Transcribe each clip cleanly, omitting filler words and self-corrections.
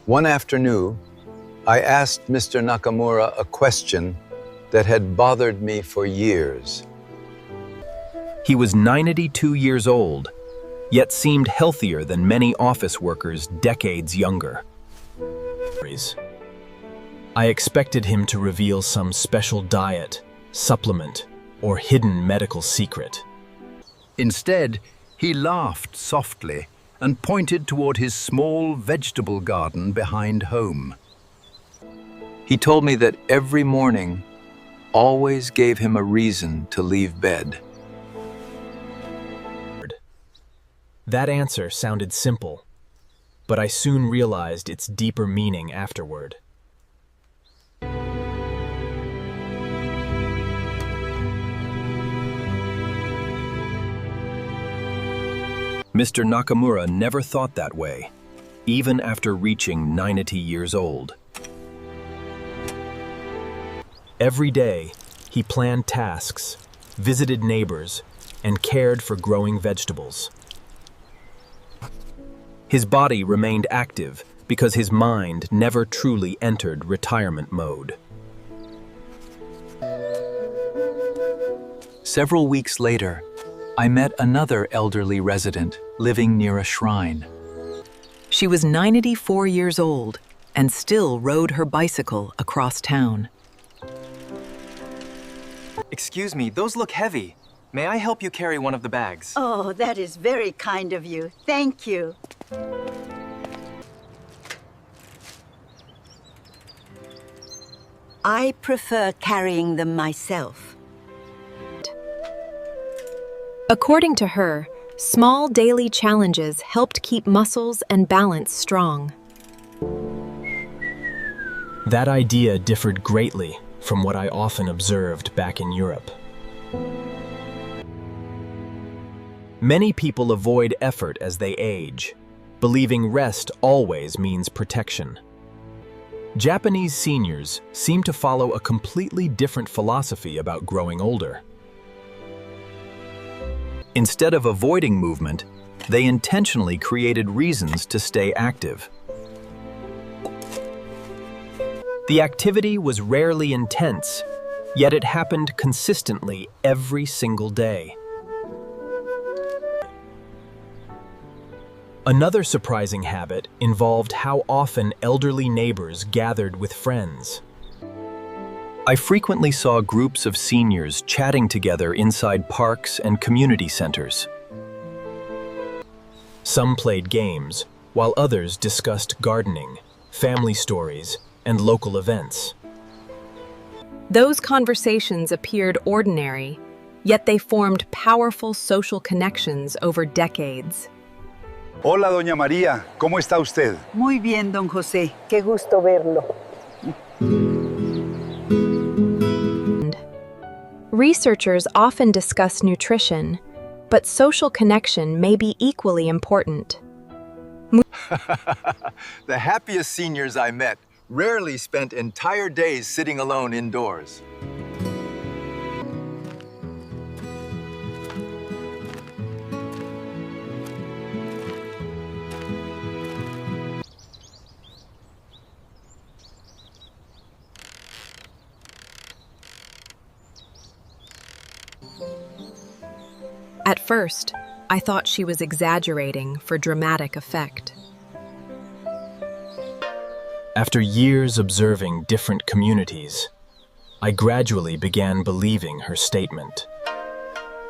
One afternoon, I asked Mr. Nakamura a question that had bothered me for years. He was 92 years old, yet seemed healthier than many office workers decades younger. I expected him to reveal some special diet, supplement, or hidden medical secret. Instead, he laughed softly and pointed toward his small vegetable garden behind home. He told me that every morning always gave him a reason to leave bed. That answer sounded simple, but I soon realized its deeper meaning afterward. Mr. Nakamura never thought that way, even after reaching 90 years old. Every day, he planned tasks, visited neighbors, and cared for growing vegetables. His body remained active because his mind never truly entered retirement mode. Several weeks later, I met another elderly resident living near a shrine. She was 94 years old and still rode her bicycle across town. Excuse me, those look heavy. May I help you carry one of the bags? Oh, that is very kind of you. Thank you. I prefer carrying them myself. According to her, small daily challenges helped keep muscles and balance strong. That idea differed greatly from what I often observed back in Europe. Many people avoid effort as they age, believing rest always means protection. Japanese seniors seem to follow a completely different philosophy about growing older. Instead of avoiding movement, they intentionally created reasons to stay active. The activity was rarely intense, yet it happened consistently every single day. Another surprising habit involved how often elderly neighbors gathered with friends. I frequently saw groups of seniors chatting together inside parks and community centers. Some played games, while others discussed gardening, family stories, and local events. Those conversations appeared ordinary, yet they formed powerful social connections over decades. Hola, doña María. ¿Cómo está usted? Muy bien, don José. Qué gusto verlo. Researchers often discuss nutrition, but social connection may be equally important. The happiest seniors I met rarely spent entire days sitting alone indoors. At first, I thought she was exaggerating for dramatic effect. After years observing different communities, I gradually began believing her statement.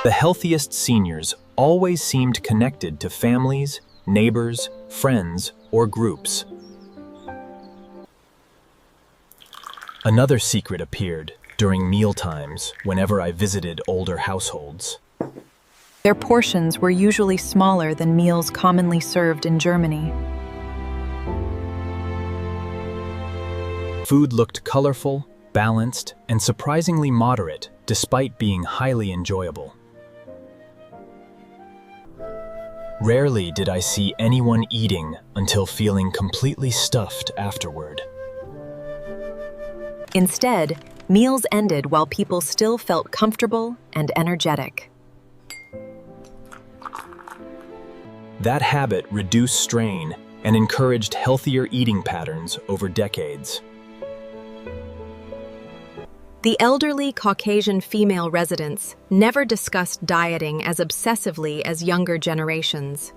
The healthiest seniors always seemed connected to families, neighbors, friends, or groups. Another secret appeared during mealtimes whenever I visited older households. Their portions were usually smaller than meals commonly served in Germany. Food looked colorful, balanced, and surprisingly moderate, despite being highly enjoyable. Rarely did I see anyone eating until feeling completely stuffed afterward. Instead, meals ended while people still felt comfortable and energetic. That habit reduced strain and encouraged healthier eating patterns over decades. The elderly Caucasian female residents never discussed dieting as obsessively as younger generations.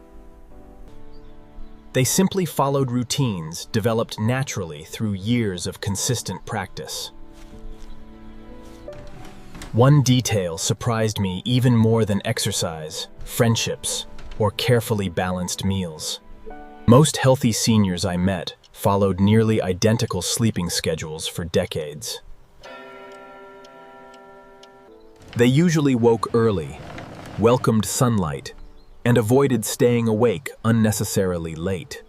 They simply followed routines developed naturally through years of consistent practice. One detail surprised me even more than exercise, friendships, or carefully balanced meals. Most healthy seniors I met followed nearly identical sleeping schedules for decades. They usually woke early, welcomed sunlight, and avoided staying awake unnecessarily late.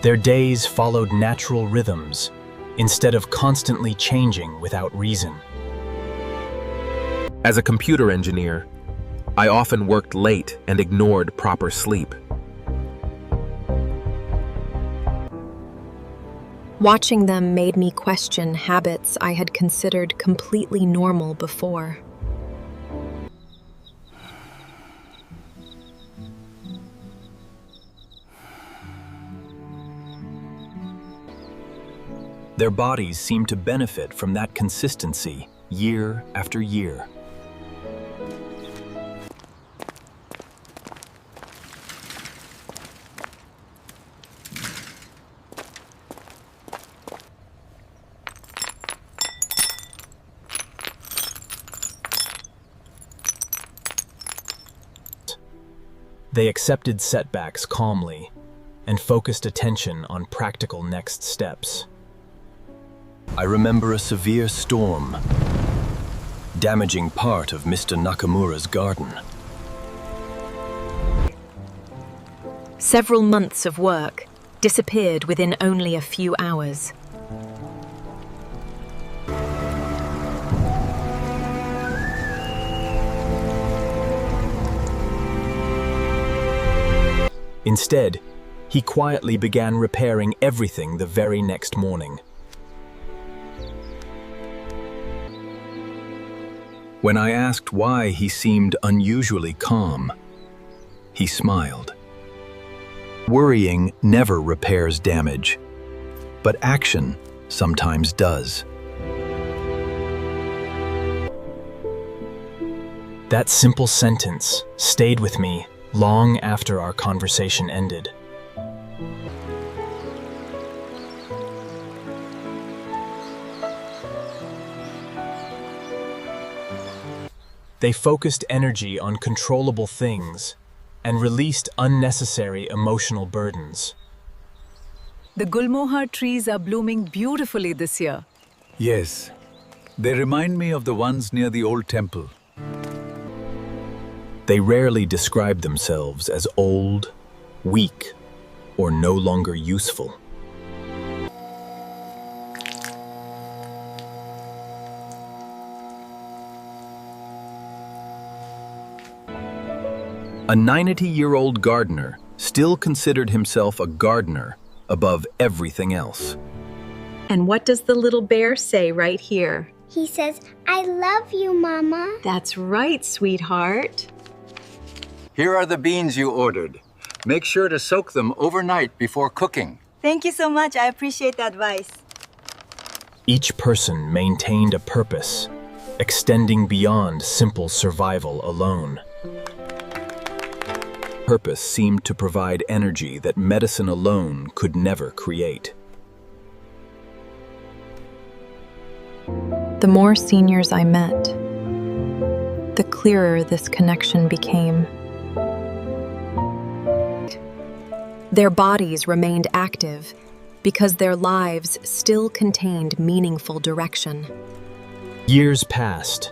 Their days followed natural rhythms instead of constantly changing without reason. As a computer engineer, I often worked late and ignored proper sleep. Watching them made me question habits I had considered completely normal before. Their bodies seemed to benefit from that consistency year after year. They accepted setbacks calmly and focused attention on practical next steps. I remember a severe storm, damaging part of Mr. Nakamura's garden. Several months of work disappeared within only a few hours. Instead, he quietly began repairing everything the very next morning. When I asked why he seemed unusually calm, he smiled. Worrying never repairs damage, but action sometimes does. That simple sentence stayed with me long after our conversation ended. They focused energy on controllable things and released unnecessary emotional burdens. The Gulmohar trees are blooming beautifully this year. Yes, they remind me of the ones near the old temple. They rarely describe themselves as old, weak, or no longer useful. A 90-year-old gardener still considered himself a gardener above everything else. And what does the little bear say right here? He says, "I love you, Mama." That's right, sweetheart. Here are the beans you ordered. Make sure to soak them overnight before cooking. Thank you so much. I appreciate the advice. Each person maintained a purpose, extending beyond simple survival alone. Purpose seemed to provide energy that medicine alone could never create. The more seniors I met, the clearer this connection became. Their bodies remained active because their lives still contained meaningful direction. Years passed,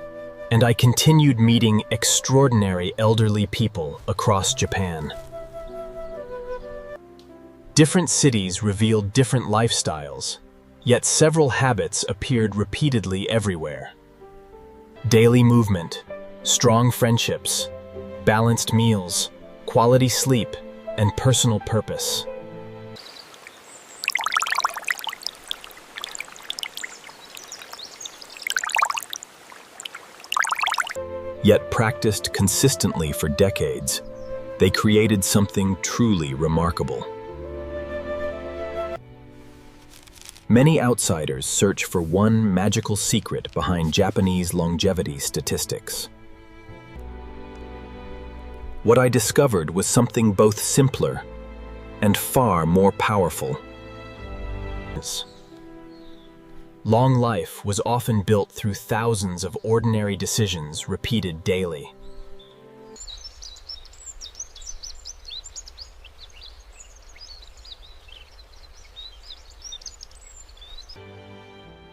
and I continued meeting extraordinary elderly people across Japan. Different cities revealed different lifestyles, yet several habits appeared repeatedly everywhere. Daily movement, strong friendships, balanced meals, quality sleep, and personal purpose. Yet practiced consistently for decades, they created something truly remarkable. Many outsiders search for one magical secret behind Japanese longevity statistics. What I discovered was something both simpler and far more powerful. Long life was often built through thousands of ordinary decisions repeated daily.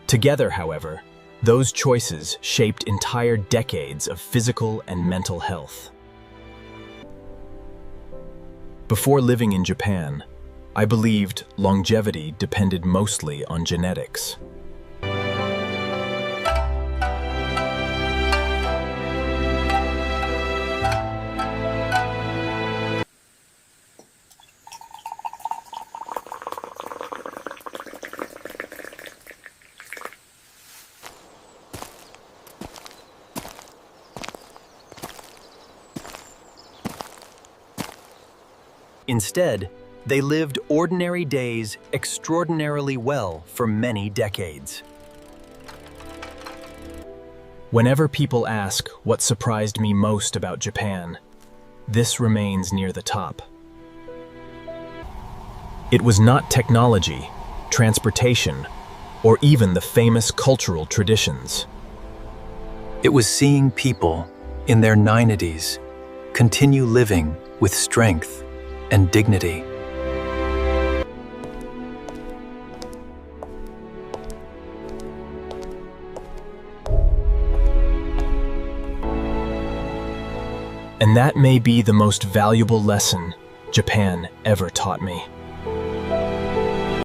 Together, however, those choices shaped entire decades of physical and mental health. Before living in Japan, I believed longevity depended mostly on genetics. Instead, they lived ordinary days extraordinarily well for many decades. Whenever people ask what surprised me most about Japan, this remains near the top. It was not technology, transportation, or even the famous cultural traditions. It was seeing people in their 90s continue living with strength and dignity. And that may be the most valuable lesson Japan ever taught me.